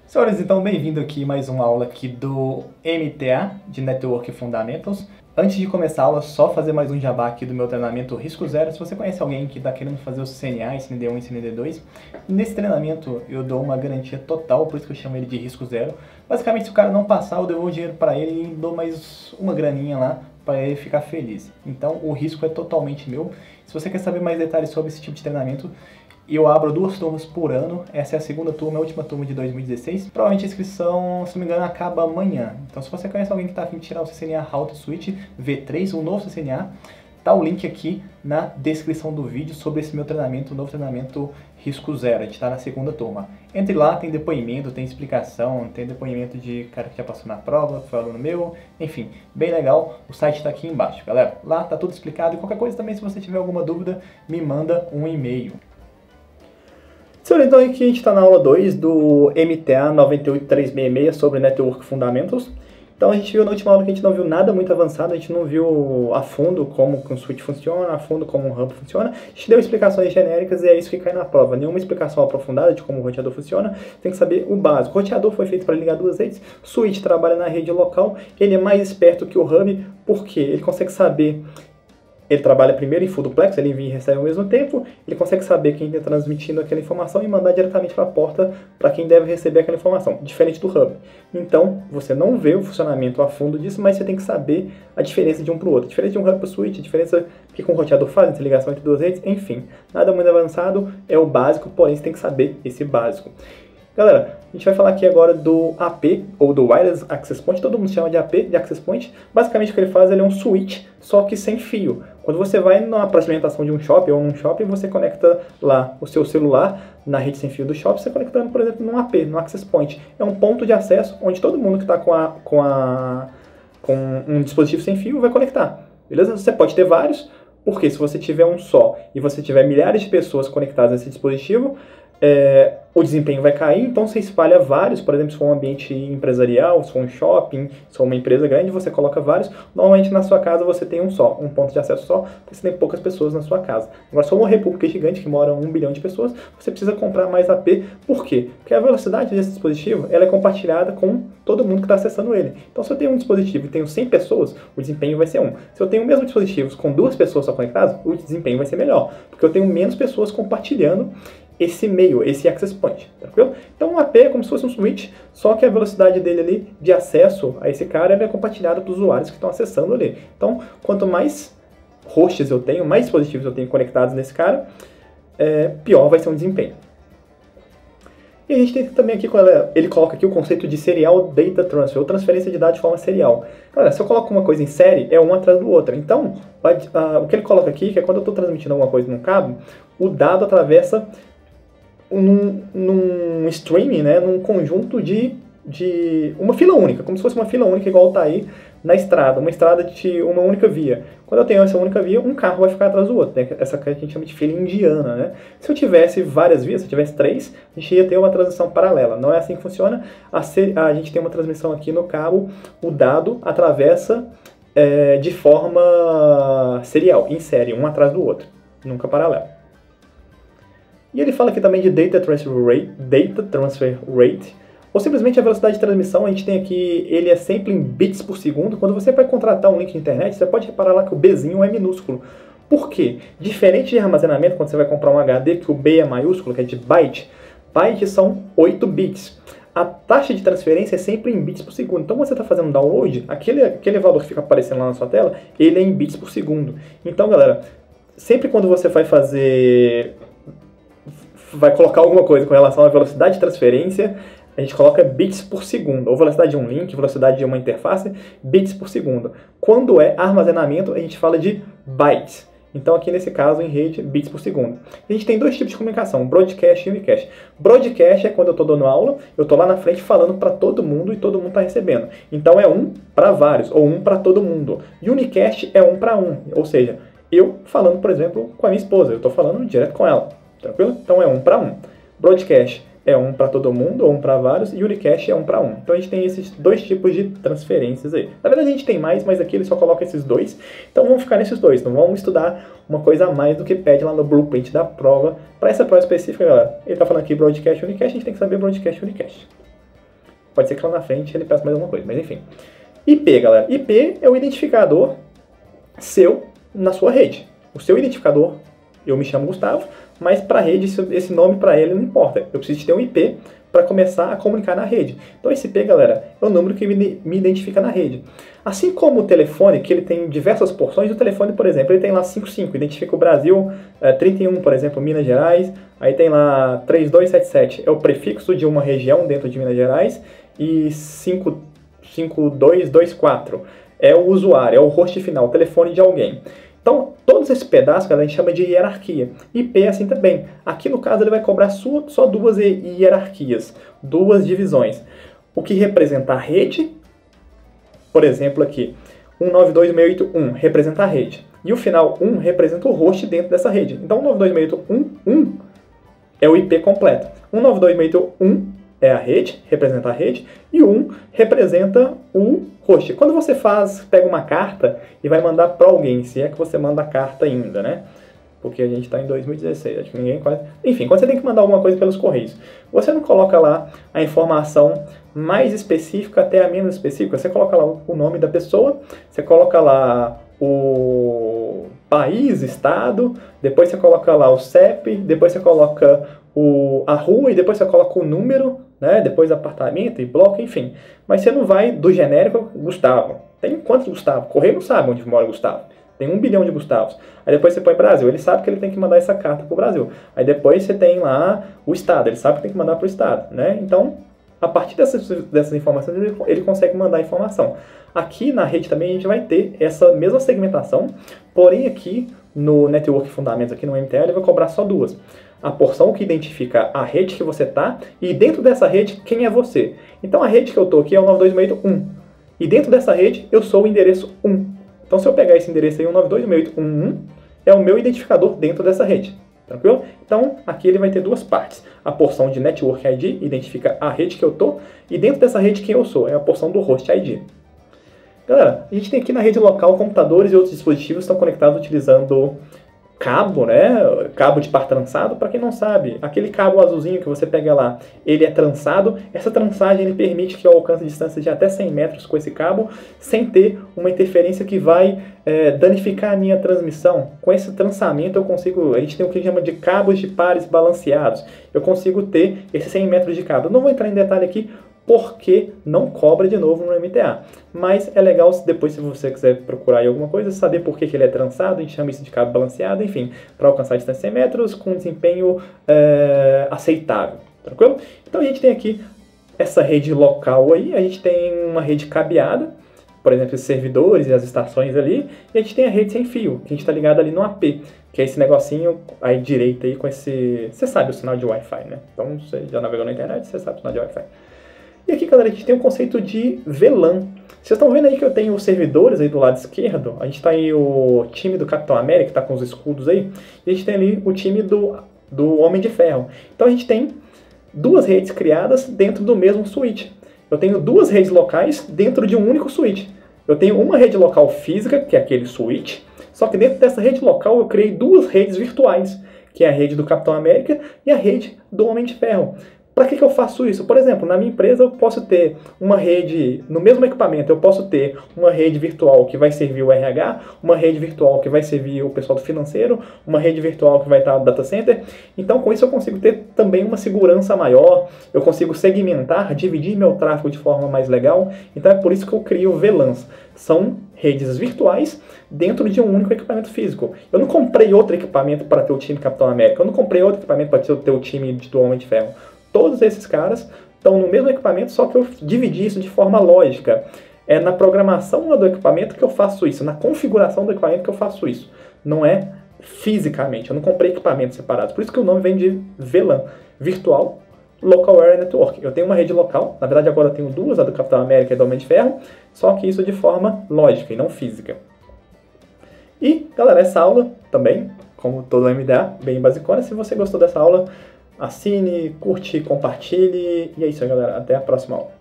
Senhores, então bem-vindo aqui mais uma aula aqui do MTA, de Network Fundamentals. Antes de começar a aula, só fazer mais um jabá aqui do meu treinamento Risco Zero. Se você conhece alguém que está querendo fazer o CNA, CND1 e CND2, nesse treinamento eu dou uma garantia total, por isso que eu chamo ele de Risco Zero. Basicamente, se o cara não passar, eu devolvo o dinheiro para ele e dou mais uma graninha lá para ele ficar feliz. Então, o risco é totalmente meu. Se você quer saber mais detalhes sobre esse tipo de treinamento, eu abro 2 turmas por ano, essa é a segunda turma, a última turma de 2016. Provavelmente a inscrição, se não me engano, acaba amanhã. Então se você conhece alguém que está a fim de tirar o CCNA Route Switch V3, um novo CCNA, tá o link aqui na descrição do vídeo sobre esse meu treinamento, o novo treinamento Risco Zero. A gente está na segunda turma. Entre lá, tem depoimento, tem explicação, tem depoimento de cara que já passou na prova, foi aluno meu, enfim, bem legal. O site está aqui embaixo, galera. Lá tá tudo explicado e qualquer coisa também, se você tiver alguma dúvida, me manda um e-mail. Então aqui a gente está na aula 2 do MTA 98366 sobre Network Fundamentals. Então a gente viu na última aula que a gente não viu nada muito avançado, a gente não viu a fundo como um switch funciona, a fundo como um hub funciona. A gente deu explicações genéricas e é isso que cai na prova. Nenhuma explicação aprofundada de como o roteador funciona, tem que saber o básico. O roteador foi feito para ligar duas redes, o switch trabalha na rede local, ele é mais esperto que o hub, porque ele consegue saber. Ele trabalha primeiro em full duplex, ele envia e recebe ao mesmo tempo, ele consegue saber quem está transmitindo aquela informação e mandar diretamente para a porta para quem deve receber aquela informação, diferente do hub. Então, você não vê o funcionamento a fundo disso, mas você tem que saber a diferença de um para o outro. A diferença de um hub para o switch, a diferença que com o roteador faz, interligação entre duas redes, enfim. Nada muito avançado, é o básico, porém você tem que saber esse básico. Galera, a gente vai falar aqui agora do AP, ou do Wireless Access Point, todo mundo chama de AP, de Access Point. Basicamente o que ele faz, ele é um switch, só que sem fio. Quando você vai na praça de alimentação de um shopping ou num shopping, você conecta lá o seu celular na rede sem fio do shopping, você conectando, por exemplo, num AP, no Access Point. É um ponto de acesso onde todo mundo que está com um dispositivo sem fio vai conectar. Beleza? Você pode ter vários, porque se você tiver um só e você tiver milhares de pessoas conectadas nesse dispositivo, o desempenho vai cair, então você espalha vários, por exemplo, se for um ambiente empresarial, se for um shopping, se for uma empresa grande, você coloca vários. Normalmente na sua casa você tem um só, um ponto de acesso só, porque você tem poucas pessoas na sua casa. Agora, se for uma república gigante que mora 1 bilhão de pessoas, você precisa comprar mais AP. Por quê? Porque a velocidade desse dispositivo ela é compartilhada com todo mundo que está acessando ele. Então, se eu tenho um dispositivo e tenho 100 pessoas, o desempenho vai ser 1. Se eu tenho o mesmo dispositivo com 2 pessoas só conectadas, o desempenho vai ser melhor, porque eu tenho menos pessoas compartilhando esse meio, esse access point, tranquilo? Então um AP é como se fosse um switch, só que a velocidade dele ali de acesso a esse cara é compartilhada dos usuários que estão acessando ali. Então, quanto mais hosts eu tenho, mais dispositivos eu tenho conectados nesse cara, pior vai ser o desempenho. E a gente tem também aqui, ele coloca aqui o conceito de Serial Data Transfer, ou transferência de dados de forma serial. Galera, se eu coloco uma coisa em série, é um atrás do outro. Então, o que ele coloca aqui, que é quando eu estou transmitindo alguma coisa num cabo, o dado atravessa num streaming, né, num conjunto de uma fila única, como se fosse uma fila única igual está aí na estrada, uma estrada de uma única via. Quando eu tenho essa única via, um carro vai ficar atrás do outro, né? Essa que a gente chama de fila indiana, né? Se eu tivesse várias vias, se eu tivesse 3, a gente ia ter uma transição paralela. Não é assim que funciona. A gente tem uma transmissão aqui no cabo, o dado atravessa de forma serial, em série, um atrás do outro, nunca paralelo. E ele fala aqui também de Data Transfer Rate, ou simplesmente a velocidade de transmissão. A gente tem aqui, ele é sempre em bits por segundo. Quando você vai contratar um link de internet, você pode reparar lá que o Bzinho é minúsculo. Por quê? Diferente de armazenamento, quando você vai comprar um HD, que o B é maiúsculo, que é de byte, bytes são 8 bits. A taxa de transferência é sempre em bits por segundo. Então, quando você está fazendo download, aquele valor que fica aparecendo lá na sua tela, ele é em bits por segundo. Então, galera, sempre quando você vai colocar alguma coisa com relação à velocidade de transferência, a gente coloca bits por segundo, ou velocidade de um link, velocidade de uma interface, bits por segundo. Quando é armazenamento, a gente fala de bytes. Então aqui nesse caso, em rede, bits por segundo. A gente tem 2 tipos de comunicação, broadcast e unicast. Broadcast é quando eu estou dando aula, eu estou lá na frente falando para todo mundo e todo mundo está recebendo. Então é 1 para vários, ou 1 para todo mundo. Unicast é 1 para 1, ou seja, eu falando, por exemplo, com a minha esposa, eu estou falando direto com ela. Tranquilo? Então é 1 para 1. Broadcast é 1 para todo mundo, ou 1 para vários, e unicast é 1 para 1. Então a gente tem esses 2 tipos de transferências aí. Na verdade a gente tem mais, mas aqui ele só coloca esses 2. Então vamos ficar nesses 2, não vamos estudar uma coisa a mais do que pede lá no blueprint da prova. Para essa prova específica, galera, ele está falando aqui broadcast e unicast, a gente tem que saber broadcast e unicast. Pode ser que lá na frente ele peça mais alguma coisa, mas enfim. IP, galera. IP é o identificador seu na sua rede. O seu identificador, eu me chamo Gustavo, mas para a rede, esse nome para ele não importa. Eu preciso de ter um IP para começar a comunicar na rede. Então esse IP, galera, é o número que me identifica na rede. Assim como o telefone, que ele tem diversas porções, o telefone, por exemplo, ele tem lá 55, identifica o Brasil, 31, por exemplo, Minas Gerais, aí tem lá 3277, é o prefixo de uma região dentro de Minas Gerais, e 5224 é o usuário, é o host final, o telefone de alguém. Então, todos esses pedaços, galera, a gente chama de hierarquia. IP é assim também. Aqui, no caso, ele vai cobrar só duas hierarquias, duas divisões. O que representa a rede, por exemplo, aqui, 192.168.1 representa a rede. E o final 1 representa o host dentro dessa rede. Então, 192.168.1 é o IP completo. 192.168.1 é a rede, representa a rede, e 1 representa o host. Quando você pega uma carta e vai mandar para alguém, se é que você manda a carta ainda, né? Porque a gente está em 2016, acho que ninguém quase... Enfim, quando você tem que mandar alguma coisa pelos correios, você não coloca lá a informação mais específica até a menos específica, você coloca lá o nome da pessoa, você coloca lá o país, estado, depois você coloca lá o CEP, depois você coloca a rua e depois você coloca o número, né? Depois apartamento e bloco, enfim. Mas você não vai do genérico Gustavo. Tem quantos Gustavo? O correio não sabe onde mora o Gustavo. Tem 1 bilhão de Gustavos. Aí depois você põe Brasil. Ele sabe que ele tem que mandar essa carta para o Brasil. Aí depois você tem lá o estado. Ele sabe que tem que mandar para o estado, né? Então, a partir dessas informações, ele consegue mandar a informação. Aqui na rede também a gente vai ter essa mesma segmentação, porém aqui no Network Fundamentos, aqui no MTA, ele vai cobrar só duas. A porção que identifica a rede que você está e dentro dessa rede, quem é você. Então a rede que eu estou aqui é o 92681. E dentro dessa rede, eu sou o endereço 1. Então se eu pegar esse endereço aí, o 92681, é o meu identificador dentro dessa rede. Tranquilo? Então, aqui ele vai ter duas partes. A porção de Network ID identifica a rede que eu estou, e dentro dessa rede quem eu sou, é a porção do Host ID. Galera, a gente tem aqui na rede local computadores e outros dispositivos estão conectados utilizando cabo, né? Cabo de par trançado. Para quem não sabe, aquele cabo azulzinho que você pega lá, ele é trançado. Essa trançagem ele permite que eu alcance distância de até 100 metros com esse cabo, sem ter uma interferência que vai danificar a minha transmissão. Com esse trançamento eu consigo, a gente tem o que a gente chama de cabos de pares balanceados. Eu consigo ter esses 100 metros de cabo. Eu não vou entrar em detalhe aqui, porque não cobra de novo no MTA. Mas é legal, depois, se você quiser procurar aí alguma coisa, saber por que ele é trançado, a gente chama isso de cabo balanceado, enfim, para alcançar a distância de 100 metros com desempenho aceitável, tranquilo? Então a gente tem aqui essa rede local aí, a gente tem uma rede cabeada, por exemplo, os servidores e as estações ali, e a gente tem a rede sem fio, que a gente está ligado ali no AP, que é esse negocinho aí direito aí com esse... Você sabe o sinal de Wi-Fi, né? Então você já navegou na internet, você sabe o sinal de Wi-Fi. E aqui, galera, a gente tem o conceito de VLAN. Vocês estão vendo aí que eu tenho os servidores aí do lado esquerdo. A gente está aí o time do Capitão América, que está com os escudos aí. E a gente tem ali o time do Homem de Ferro. Então a gente tem duas redes criadas dentro do mesmo switch. Eu tenho duas redes locais dentro de um único switch. Eu tenho uma rede local física, que é aquele switch. Só que dentro dessa rede local eu criei duas redes virtuais, que é a rede do Capitão América e a rede do Homem de Ferro. Para que eu faço isso? Por exemplo, na minha empresa eu posso ter uma rede, no mesmo equipamento, eu posso ter uma rede virtual que vai servir o RH, uma rede virtual que vai servir o pessoal do financeiro, uma rede virtual que vai estar no data center. Então, com isso eu consigo ter também uma segurança maior, eu consigo segmentar, dividir meu tráfego de forma mais legal. Então é por isso que eu crio VLANs. São redes virtuais dentro de um único equipamento físico. Eu não comprei outro equipamento para ter o time Capitão América, eu não comprei outro equipamento para ter o time do Homem de Ferro. Todos esses caras estão no mesmo equipamento, só que eu dividi isso de forma lógica. É na programação do equipamento que eu faço isso, na configuração do equipamento que eu faço isso. Não é fisicamente, eu não comprei equipamentos separados. Por isso que o nome vem de VLAN, Virtual Local Area Network. Eu tenho uma rede local, na verdade agora eu tenho duas, a do Capitão América e do Homem de Ferro, só que isso de forma lógica e não física. E, galera, essa aula também, como todo o MDA, bem basicona. Se você gostou dessa aula, assine, curte, compartilhe. E é isso aí, galera. Até a próxima aula.